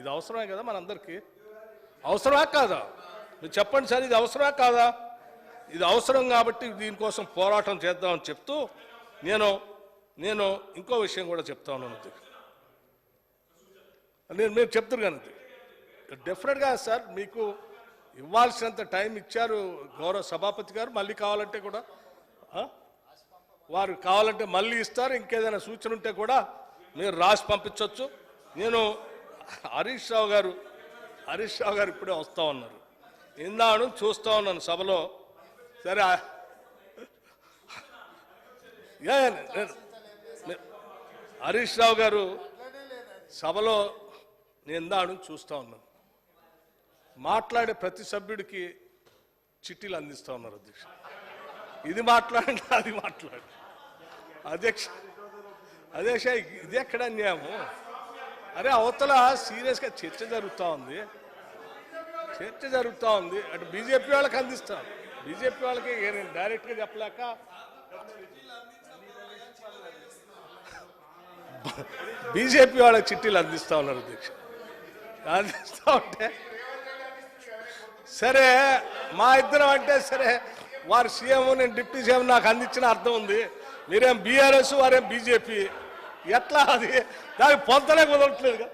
ఇది అవసరమే కదా మనందరికీ? అవసరమా కాదా? మీరు చెప్పండి సార్, ఇది అవసరమా కాదా? ఇది అవసరం కాబట్టి దీనికోసం పోరాటం చేద్దామని చెప్తూ నేను ఇంకో విషయం కూడా చెప్తా ఉన్నాను. మీరు చెప్తారు కానీ డెఫినెట్గా సార్ మీకు ఇవ్వాల్సినంత టైం ఇచ్చారు గౌరవ సభాపతి గారు. మళ్ళీ కావాలంటే కూడా వారు కావాలంటే మళ్ళీ ఇస్తారు. ఇంకేదైనా సూచన ఉంటే కూడా మీరు రాసి పంపించవచ్చు. నేను హరీష్ రావు గారు ఇప్పుడే వస్తూ ఉన్నారు. ఇందాను చూస్తూ ఉన్నాను సభలో. సరే హరీష్ రావు గారు సభలో నేను ఇందాను చూస్తూ ఉన్నాను. మాట్లాడే ప్రతి సభ్యుడికి చిట్టీలు అందిస్తూ ఉన్నారు అధ్యక్ష. ఇది మాట్లాడండి, అది మాట్లాడండి అధ్యక్ష. ఇది ఎక్కడ అన్యాయము? అరే అవతల సీరియస్గా చర్చ జరుగుతూ ఉంది. అటు బీజేపీ వాళ్ళకి అందిస్తాం. బీజేపీ వాళ్ళకి డైరెక్ట్గా చెప్పలేక బీజేపీ వాళ్ళకి చిట్టీలు అందిస్తూ ఉన్నారు అధ్యక్ష. అందిస్తూ ఉంటే సరే మా ఇద్దరం అంటే సరే, వారు సీఎం నేను డిప్యూటీ సీఎం నాకు అందించిన అర్థం ఉంది. మీరేం బీఆర్ఎస్ వారేం బీజేపీ, ఎట్లా అది దానికి పొందలే కుదరట్లేదు.